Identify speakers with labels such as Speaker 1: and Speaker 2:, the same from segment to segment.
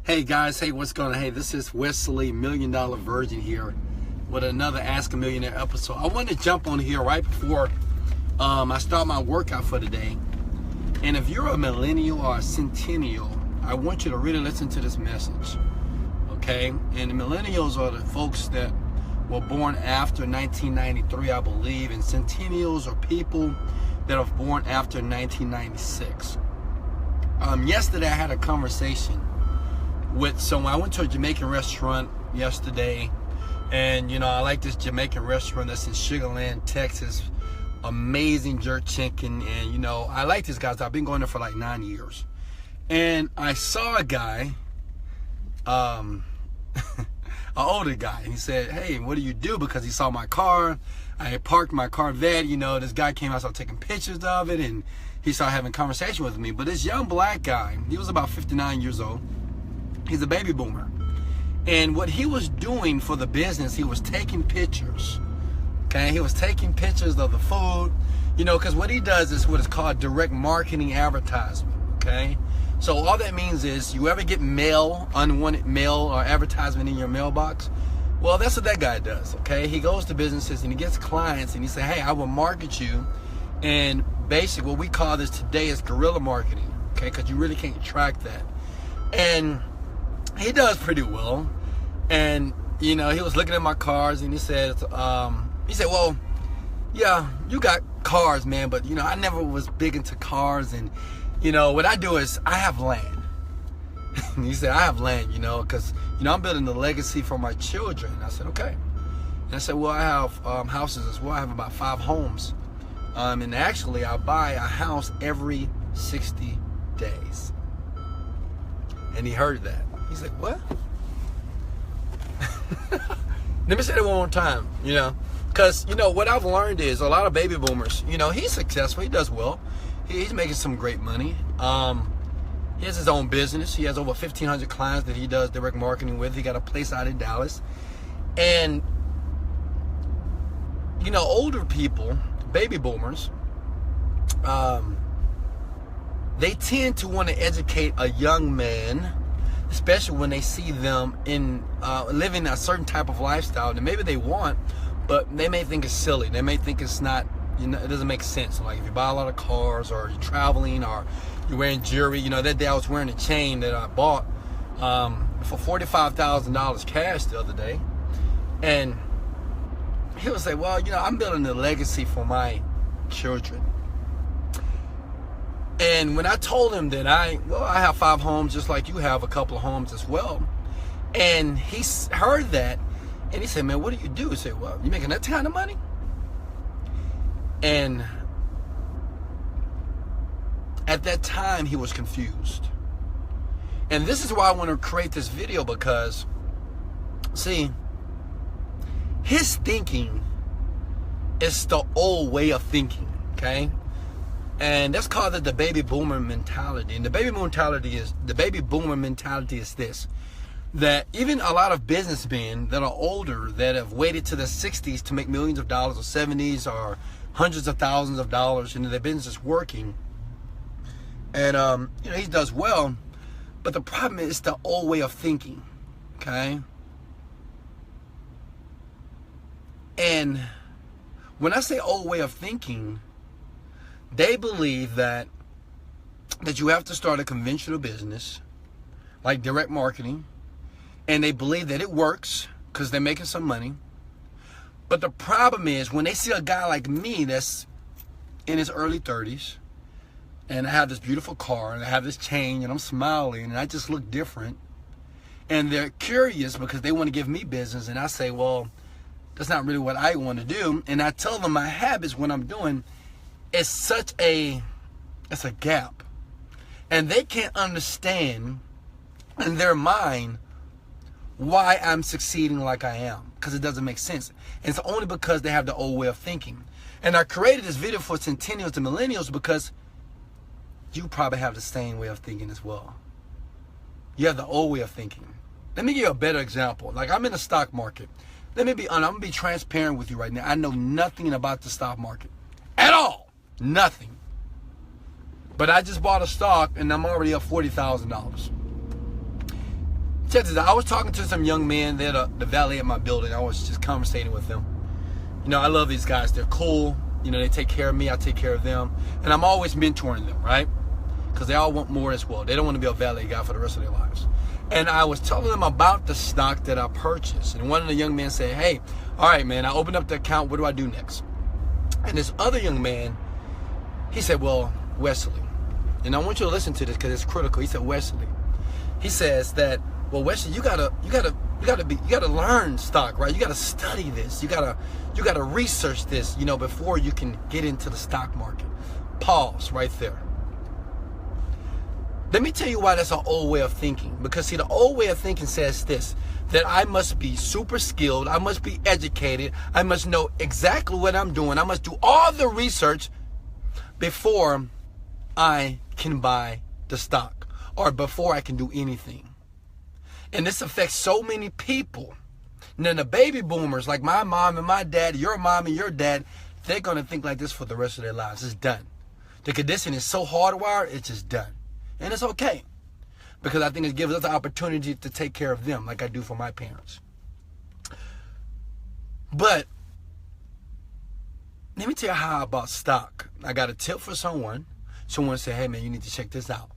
Speaker 1: Hey guys, hey, what's going on? Hey, this is Wesley Virgin here with another Ask a Millionaire episode. I wanted to jump on here right before I start my workout for today. And if you're a millennial or a centennial, I want you to really listen to this message, okay? And the millennials are the folks that were born after 1993, I believe, and centennials are people that are born after 1996. Yesterday I had a conversation with someone. I went to a Jamaican restaurant yesterday, and I like this Jamaican restaurant that's in Sugar Land, Texas. Amazing jerk chicken, and I like this guy. I've been going there for like 9 years, and I saw a guy, an older guy, and he said, "Hey, what do you do?" Because he saw my car. I had parked my Corvette. This guy came out, started taking pictures of it, and he started having a conversation with me. But this young black guy, he was about 59 years old. He's a baby boomer. And what he was doing for the business, he was taking pictures. Okay, he was taking pictures of the food, because what he does is what is called direct marketing advertisement. Okay, so all that means is you ever get mail, unwanted mail or advertisement in your mailbox? Well, that's what that guy does. Okay, he goes to businesses and he gets clients and he says, "Hey, I will market you." And basically what we call this today is guerrilla marketing. Okay, because you really can't track that. And he does pretty well. And he was looking at my cars and he said, "Well, yeah, you got cars, man, but I never was big into cars, and what I do is I have land." And he said, "I have land, because I'm building a legacy for my children." And I said, "Okay." And I said, "Well, I have houses as well. I have about 5 homes, and actually I buy a house every 60 days." And he heard that. He's like, "What?" Let me say that one more time, because, what I've learned is a lot of baby boomers, he's successful, he does well, he's making some great money. He has his own business. He has over 1,500 clients that he does direct marketing with. He got a place out in Dallas. And, older people, baby boomers, they tend to want to educate a young man, especially when they see them in living a certain type of lifestyle that maybe they want, but they may think it's silly. They may think it's not, it doesn't make sense. Like if you buy a lot of cars, or you're traveling, or you're wearing jewelry. That day I was wearing a chain that I bought for $45,000 cash the other day. And he would say, "Well, I'm building a legacy for my children." And when I told him that I have 5 homes just like you have a couple of homes as well. And he heard that and he said, "Man, what do you do?" I said, "Well, you making that kind of money?" And at that time he was confused. And this is why I want to create this video, because see, his thinking is the old way of thinking, okay? And that's called the baby boomer mentality. And the baby boomer mentality is this: that even a lot of businessmen that are older, that have waited to the 60s to make millions of dollars, or 70s, or hundreds of thousands of dollars, their business is working. And he does well, but the problem is the old way of thinking, okay? And when I say old way of thinking, they believe that you have to start a conventional business, like direct marketing, and they believe that it works because they're making some money. But the problem is when they see a guy like me that's in his early 30s, and I have this beautiful car, and I have this chain, and I'm smiling, and I just look different, and they're curious because they want to give me business, and I say, "Well, that's not really what I want to do." And I tell them my habits, when I'm doing, it's a gap, and they can't understand in their mind why I'm succeeding like I am, because it doesn't make sense. And it's only because they have the old way of thinking. And I created this video for Centennials and Millennials because you probably have the same way of thinking as well. You have the old way of thinking. Let me give you a better example. Like, I'm in the stock market. I'm gonna be transparent with you right now. I know nothing about the stock market at all. Nothing. But I just bought a stock and I'm already up $40,000. check this out. I was talking to some young men. They're the valet at my building. I was just conversating with them. You know, I love these guys. They're cool. You know, they take care of me. I take care of them. And I'm always mentoring them, right? Because they all want more as well. They don't want to be a valet guy for the rest of their lives. And I was telling them about the stock that I purchased. And one of the young men said, hey, all right, man, I opened up the account. What do I do next? And this other young man, he said, well, Wesley, and I want you to listen to this because it's critical. He said, Wesley, he says that, well, Wesley, you gotta learn stock, right? You gotta study this. You gotta research this, you know, before you can get into the stock market. Pause right there. Let me tell you why that's an old way of thinking. Because see, the old way of thinking says this, that I must be super skilled, I must be educated, I must know exactly what I'm doing, I must do all the research before I can buy the stock or before I can do anything. And this affects so many people. And then the baby boomers, like my mom and my dad, your mom and your dad, they're going to think like this for the rest of their lives. It's done. The condition is so hardwired, it's just done. And it's okay. Because I think it gives us the opportunity to take care of them like I do for my parents. But let me tell you how I bought stock. I got a tip for someone. Someone said, hey man, you need to check this out.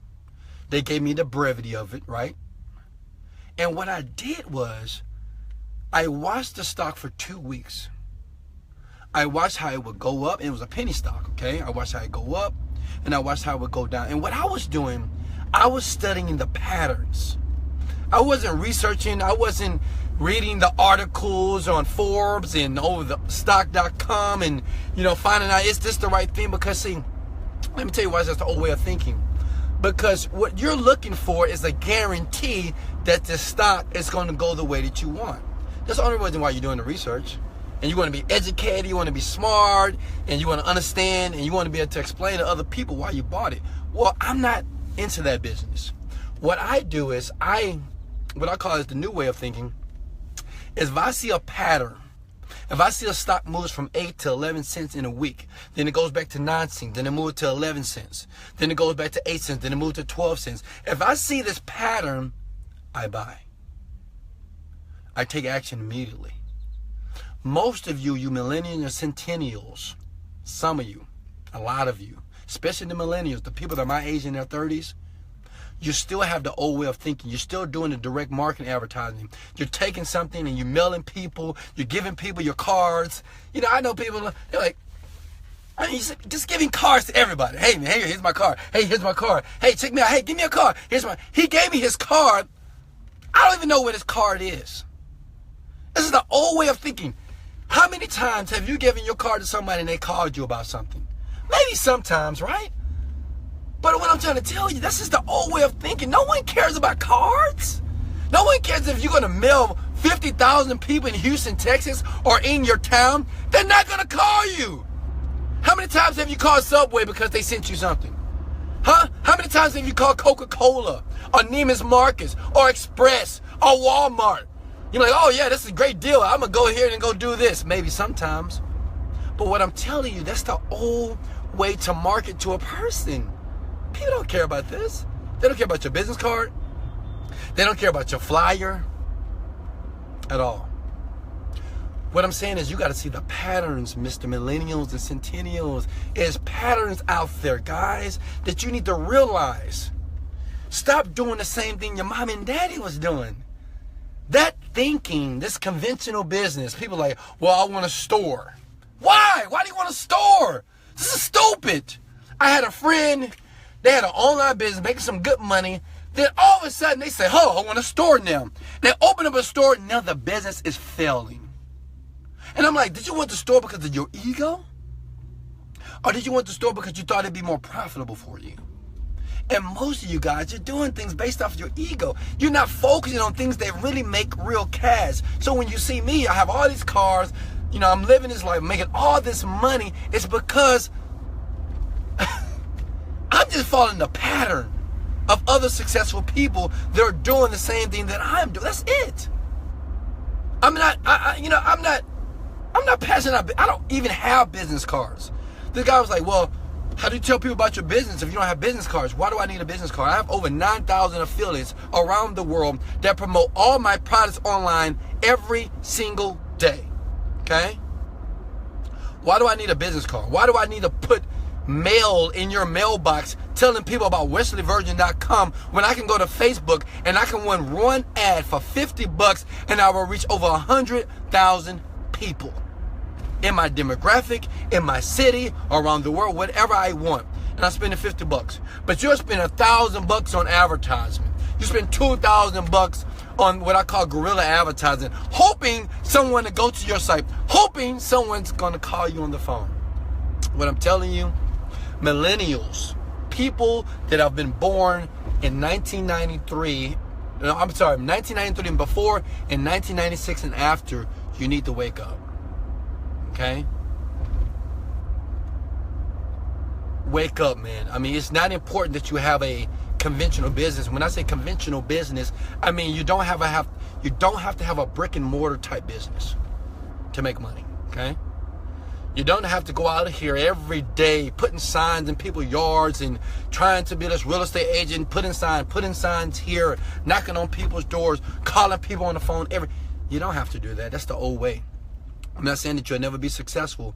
Speaker 1: They gave me the brevity of it, right? And what I did was, I watched the stock for 2 weeks. I watched how it would go up. And it was a penny stock, okay? I watched how it go up, and I watched how it would go down. And what I was doing, I was studying the patterns. I wasn't researching. I wasn't reading the articles on Forbes and over the stock.com and, you know, finding out, is this the right thing? Because, see, let me tell you why that's the old way of thinking. Because what you're looking for is a guarantee that the stock is going to go the way that you want. That's the only reason why you're doing the research. And you want to be educated, you want to be smart, and you want to understand, and you want to be able to explain to other people why you bought it. Well, I'm not into that business. What I do is, what I call is the new way of thinking, is if I see a pattern, if I see a stock moves from 8 to 11 cents in a week, then it goes back to 9 cents, then it moves to 11 cents, then it goes back to 8 cents, then it moves to 12 cents. If I see this pattern, I buy. I take action immediately. Most of you millennials and centennials, some of you, a lot of you, especially the millennials, the people that are my age in their 30s, you still have the old way of thinking. You're still doing the direct marketing advertising. You're taking something and you're mailing people. You're giving people your cards. You know, I know people, they're like, I mean, just giving cards to everybody. Hey, man, hey, here's my card. Hey, here's my card. Hey, check me out. Hey, give me a card. He gave me his card. I don't even know what his card is. This is the old way of thinking. How many times have you given your card to somebody and they called you about something? Maybe sometimes, right? But what I'm trying to tell you, this is the old way of thinking. No one cares about cards. No one cares if you're going to mail 50,000 people in Houston, Texas, or in your town. They're not going to call you. How many times have you called Subway because they sent you something? Huh? How many times have you called Coca-Cola, or Neiman's Marcus, or Express, or Walmart? You're like, oh yeah, this is a great deal. I'm going to go here and go do this. Maybe sometimes. But what I'm telling you, that's the old way to market to a person. People don't care about this. They don't care about your business card. They don't care about your flyer at all. What I'm saying is you got to see the patterns, Mr. Millennials and Centennials. There's patterns out there, guys, that you need to realize. Stop doing the same thing your mom and daddy was doing. That thinking, this conventional business, people are like, well, I want a store. Why? Why do you want a store? This is stupid. I had a friend, they had an online business making some good money. Then all of a sudden they say, oh, I want a store now. They open up a store, now the business is failing. And I'm like, did you want the store because of your ego? Or did you want the store because you thought it'd be more profitable for you? And most of you guys, you're doing things based off of your ego. You're not focusing on things that really make real cash. So when you see me, I have all these cars, you know, I'm living this life, making all this money. It's because I'm just following the pattern of other successful people that are doing the same thing that I'm doing. That's it. I'm not passionate. I don't even have business cards. The guy was like, well, How do you tell people about your business if you don't have business cards? Why do I need a business card? I have over 9,000 affiliates around the world that promote all my products online every single day. Okay? Why do I need a business card? Why do I need to put mail in your mailbox telling people about wesleyvirgin.com when I can go to Facebook and I can run one ad for $50 and I will reach over 100,000 people in my demographic, in my city, around the world, whatever I want. And I'm spending $50. But you're spending $1,000 on advertisement. You spend $2,000 on what I call guerrilla advertising, hoping someone to go to your site, hoping someone's going to call you on the phone. What I'm telling you, millennials, people that have been born in 1993 and before, in 1996 and after, you need to wake up. Okay? Wake up, man. I mean, it's not important that you have a conventional business. When I say conventional business, I mean you don't have to have a brick and mortar type business to make money. Okay? You don't have to go out of here every day putting signs in people's yards and trying to be this real estate agent, putting signs here, knocking on people's doors, calling people on the phone. You don't have to do that. That's the old way. I'm not saying that you'll never be successful,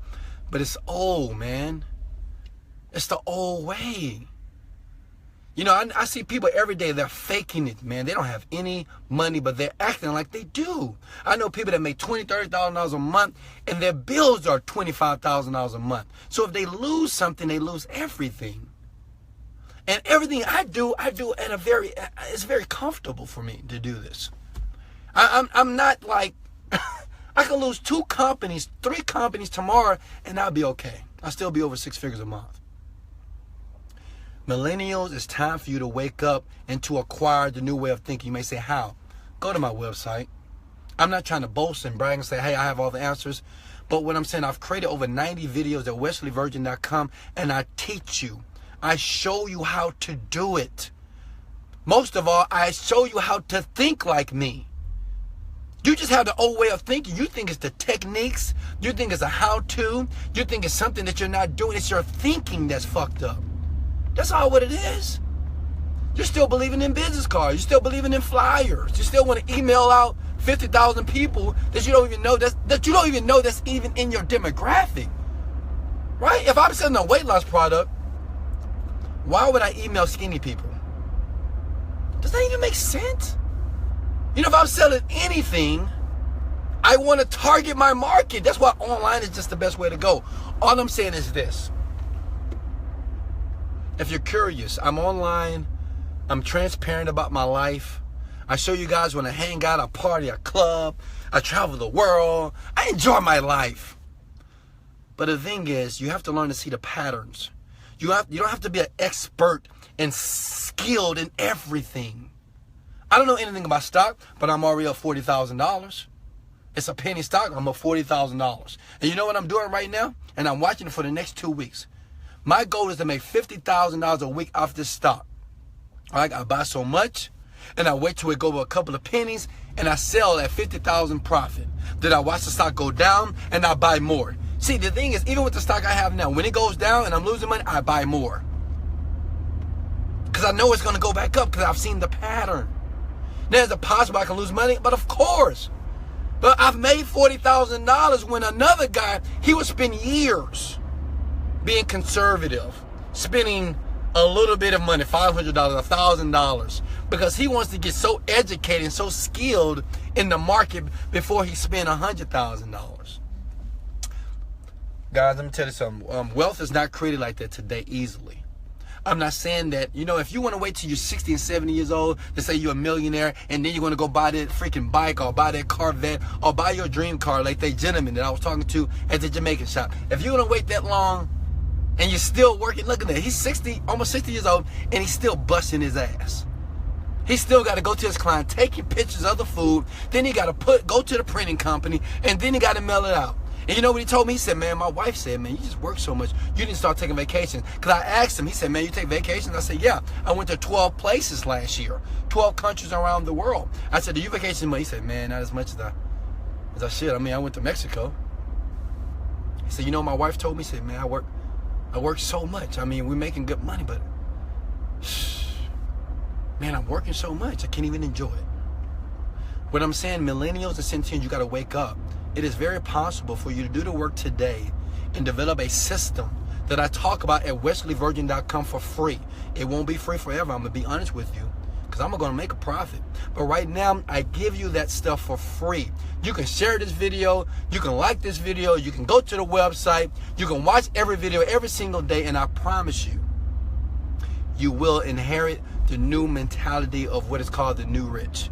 Speaker 1: but it's old, man. It's the old way. You know, I see people every day, they're faking it, man. They don't have any money, but they're acting like they do. I know people that make $20,000, $30,000 a month, and their bills are $25,000 a month. So if they lose something, they lose everything. And everything I do at it's very comfortable for me to do this. I'm not like, I can lose 2 companies, 3 companies tomorrow, and I'll be okay. I'll still be over 6 figures a month. Millennials, it's time for you to wake up and to acquire the new way of thinking. You may say, how? Go to my website. I'm not trying to boast and brag and say, hey, I have all the answers. But what I'm saying, I've created over 90 videos at wesleyvirgin.com, and I teach you. I show you how to do it. Most of all, I show you how to think like me. You just have the old way of thinking. You think it's the techniques. You think it's a how-to. You think it's something that you're not doing. It's your thinking that's fucked up. That's all what it is. You're still believing in business cards. You're still believing in flyers. You still want to email out 50,000 people that you don't even know that's even in your demographic. Right? If I'm selling a weight loss product, why would I email skinny people? Does that even make sense? You know, if I'm selling anything, I want to target my market. That's why online is just the best way to go. All I'm saying is this. If you're curious, I'm online. I'm transparent about my life. I show you guys when I hang out, I party, I club, I travel the world. I enjoy my life. But the thing is, you have to learn to see the patterns. You don't have to be an expert and skilled in everything. I don't know anything about stock, but I'm already up $40,000. It's a penny stock. I'm up $40,000. And you know what I'm doing right now? And I'm watching it for the next 2 weeks. My goal is to make $50,000 a week off this stock. All right, I buy so much, and I wait till it go over a couple of pennies, and I sell at 50,000 profit. Then I watch the stock go down, and I buy more. See, the thing is, even with the stock I have now, when it goes down and I'm losing money, I buy more. Because I know it's going to go back up because I've seen the pattern. Now, is it possible I can lose money? But of course. But I've made $40,000 when another guy, he would spend years being conservative, spending a little bit of money, $500, $1,000, because he wants to get so educated and so skilled in the market before he spend $100,000. Guys, let me tell you something. Wealth is not created like that today easily. I'm not saying that, you know, if you want to wait till you're 60 and 70 years old to say you're a millionaire and then you're going to go buy that freaking bike or buy that Corvette or buy your dream car like that gentleman that I was talking to at the Jamaican shop. If you're going to wait that long and you're still working, look at that. He's 60, almost 60 years old, and he's still busting his ass. He still got to go to his client, taking pictures of the food. Then he got to go to the printing company, and then he got to mail it out. And you know what he told me? He said, man, my wife said, man, you just work so much. You didn't start taking vacations. Because I asked him, he said, man, you take vacations? I said, yeah. I went to 12 places last year, 12 countries around the world. I said, do you vacation money? He said, man, not as much as I should. I mean, I went to Mexico. He said, you know what my wife told me? He said, man, I work I work so much. I mean, we're making good money, but man, I'm working so much, I can't even enjoy it. What I'm saying, millennials and centennials, you got to wake up. It is very possible for you to do the work today and develop a system that I talk about at wesleyvirgin.com for free. It won't be free forever. I'm going to be honest with you, because I'm going to make a profit. But right now, I give you that stuff for free. You can share this video. You can like this video. You can go to the website. You can watch every video every single day. And I promise you, you will inherit the new mentality of what is called the new rich.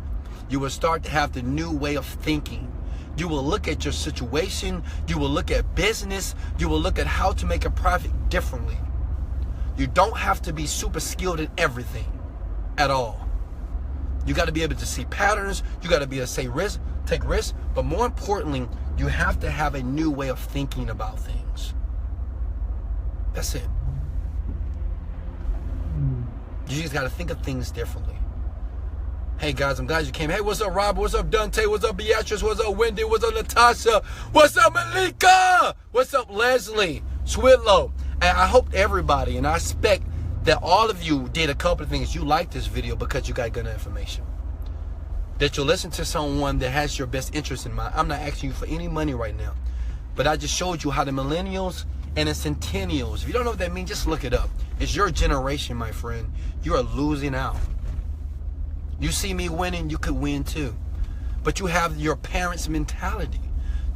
Speaker 1: You will start to have the new way of thinking. You will look at your situation. You will look at business. You will look at how to make a profit differently. You don't have to be super skilled in everything at all. You got to be able to see patterns. You got to be able to take risks. But more importantly, you have to have a new way of thinking about things. That's it. You just got to think of things differently. Hey guys, I'm glad you came. Hey, what's up, Robert? What's up, Dante? What's up, Beatrice? What's up, Wendy? What's up, Natasha? What's up, Malika? What's up, Leslie? Swidlow? And I hope everybody, and I expect that all of you did a couple of things. You liked this video because you got good information. That you'll listen to someone that has your best interest in mind. I'm not asking you for any money right now, but I just showed you how the millennials and the centennials, if you don't know what that means, just look it up. It's your generation, my friend. You are losing out. You see me winning, you could win too. But you have your parents' mentality.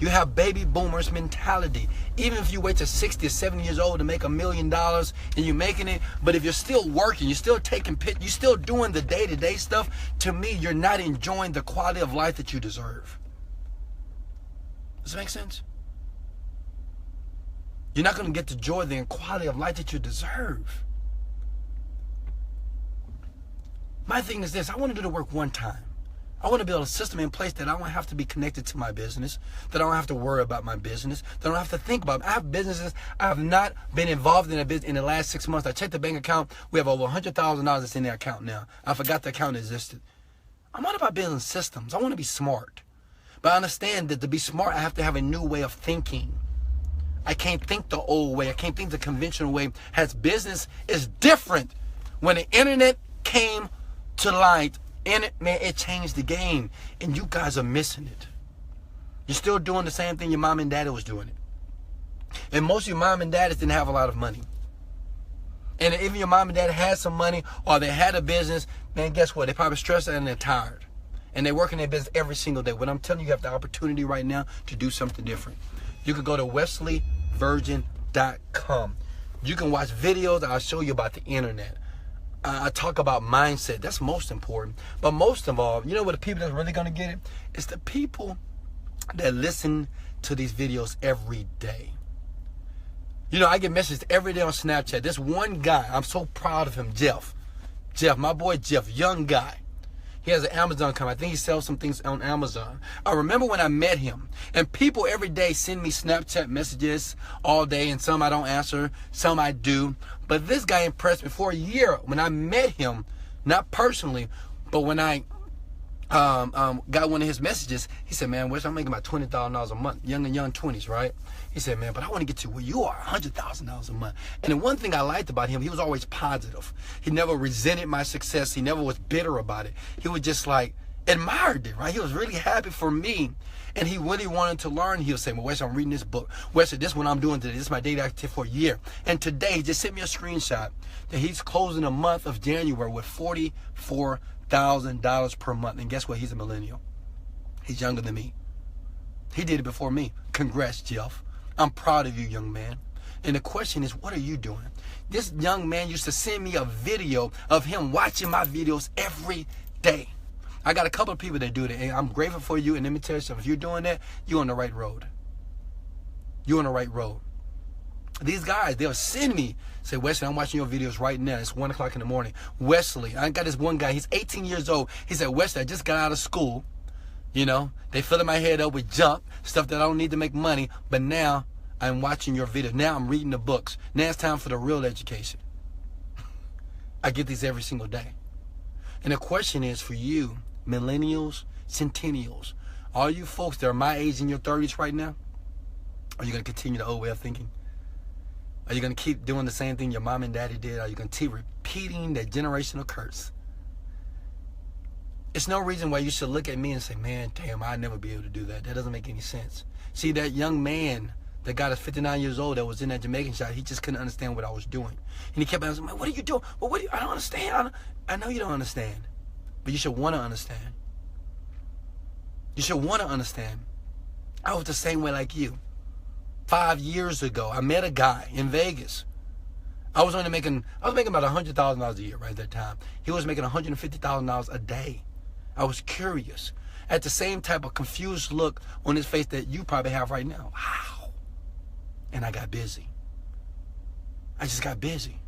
Speaker 1: You have baby boomers' mentality. Even if you wait to 60 or 70 years old to make $1 million and you're making it, but if you're still working, you're still taking pictures, you're still doing the day-to-day stuff, to me, you're not enjoying the quality of life that you deserve. Does that make sense? You're not going to get the joy, the quality of life that you deserve. My thing is this, I want to do the work one time. I want to build a system in place that I don't have to be connected to my business, that I don't have to worry about my business, that I don't have to think about it. I have businesses, I have not been involved in a business in the last 6 months. I checked the bank account, we have over $100,000 that's in the account now. I forgot the account existed. I'm not about building systems. I want to be smart. But I understand that to be smart, I have to have a new way of thinking. I can't think the old way. I can't think the conventional way. As business is different. When the internet came to light, and it changed the game, and you guys are missing it. You're still doing the same thing your mom and daddy was doing it. And most of your mom and daddies didn't have a lot of money. And even your mom and dad had some money, or they had a business, man, guess what? They probably stressed out and they're tired. And they work in their business every single day. What I'm telling you, you have the opportunity right now to do something different. You can go to wesleyvirgin.com. You can watch videos. I'll show you about the internet. I talk about mindset. That's most important. But most of all, you know what the people that's really going to get it? It's the people that listen to these videos every day. You know, I get messages every day on Snapchat. This one guy, I'm so proud of him, Jeff. Jeff, my boy Jeff, young guy. He has an Amazon company. I think he sells some things on Amazon. I remember when I met him, and people every day send me Snapchat messages all day, and some I don't answer, some I do. But this guy impressed me for a year. When I met him, not personally, but when I got one of his messages, he said, man, Wes, I'm making about $20,000 a month, young 20s, right? He said, man, but I want to get to where you are, $100,000 a month. And the one thing I liked about him, he was always positive. He never resented my success. He never was bitter about it. He was just like, admired it, right? He was really happy for me. And he really wanted to learn. He would say, well, Wes, I'm reading this book. Wes, this is what I'm doing today. This is my daily activity for a year. And today, he just sent me a screenshot that he's closing the month of January with $44,000 per month. And guess what? He's a millennial. He's younger than me. He did it before me. Congrats, Jeff. I'm proud of you, young man. And the question is, what are you doing? This young man used to send me a video of him watching my videos every day. I got a couple of people that do that, and I'm grateful for you. And let me tell you something. If you're doing that, you're on the right road. You're on the right road. These guys, they'll send me, say, Wesley, I'm watching your videos right now. It's 1 o'clock in the morning. Wesley, I got this one guy. He's 18 years old. He said, Wesley, I just got out of school. You know, they filling my head up with junk, stuff that I don't need to make money. But now I'm watching your videos. Now I'm reading the books. Now it's time for the real education. I get these every single day. And the question is for you, millennials, centennials, all you folks that are my age in your 30s right now, are you going to continue the old way of thinking? Are you going to keep doing the same thing your mom and daddy did? Are you going to keep repeating that generational curse? It's no reason why you should look at me and say, man, damn, I'd never be able to do that. That doesn't make any sense. See, that young man that got us 59 years old that was in that Jamaican shot, he just couldn't understand what I was doing. And he kept asking, man, what are you doing? Well, I don't understand. I know you don't understand. But you should want to understand. You should want to understand. I was the same way like you. 5 years ago, I met a guy in Vegas. I was making about $100,000 a year right at that time. He was making $150,000 a day. I was curious. At the same type of confused look on his face that you probably have right now. Wow. And I got busy. I just got busy.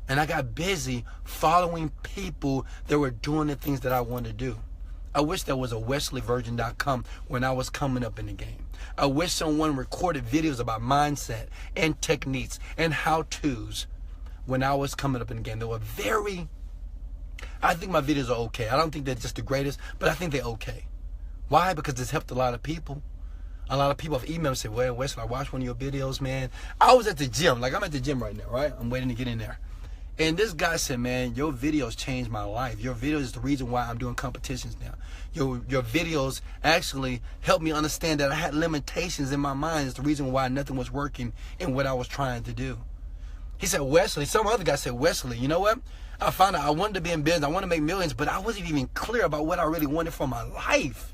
Speaker 1: And I got busy following people that were doing the things that I wanted to do. I wish there was a WesleyVirgin.com when I was coming up in the game. I wish someone recorded videos about mindset and techniques and how-tos when I was coming up in the game. They were I think my videos are okay. I don't think they're just the greatest, but I think they're okay. Why? Because it's helped a lot of people. A lot of people have emailed and said, well, Wesley, I watched one of your videos, man. I was at the gym. Like, I'm at the gym right now, right? I'm waiting to get in there. And this guy said, man, your videos changed my life. Your videos is the reason why I'm doing competitions now. Your videos actually helped me understand that I had limitations in my mind. It's the reason why nothing was working in what I was trying to do. He said, Wesley, some other guy said, Wesley, you know what? I found out I wanted to be in business. I wanted to make millions, but I wasn't even clear about what I really wanted for my life.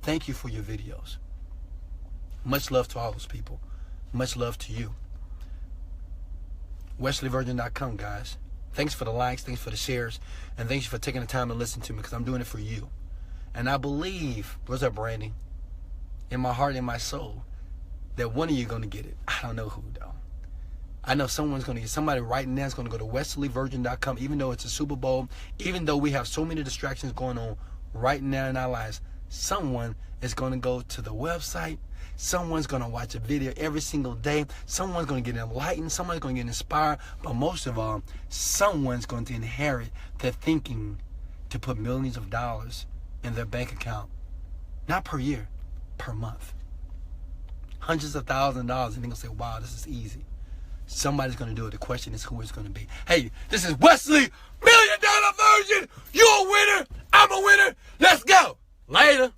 Speaker 1: Thank you for your videos. Much love to all those people. Much love to you. WesleyVirgin.com, guys. Thanks for the likes, thanks for the shares, and thanks for taking the time to listen to me, because I'm doing it for you. And I believe, what's up, Brandy? In my heart and my soul, that one of you are going to get it. I don't know who, though. I know someone's going to get, somebody right now is going to go to WesleyVirgin.com, even though it's a Super Bowl, even though we have so many distractions going on right now in our lives. Someone is going to go to the website. Someone's going to watch a video every single day. Someone's going to get enlightened. Someone's going to get inspired. But most of all, someone's going to inherit their thinking to put millions of dollars in their bank account. Not per year, per month. Hundreds of thousands of dollars. And they're going to say, wow, this is easy. Somebody's going to do it. The question is who it's going to be. Hey, this is Wesley, $1 Million Virgin. You're a winner. I'm a winner. Let's go. Later.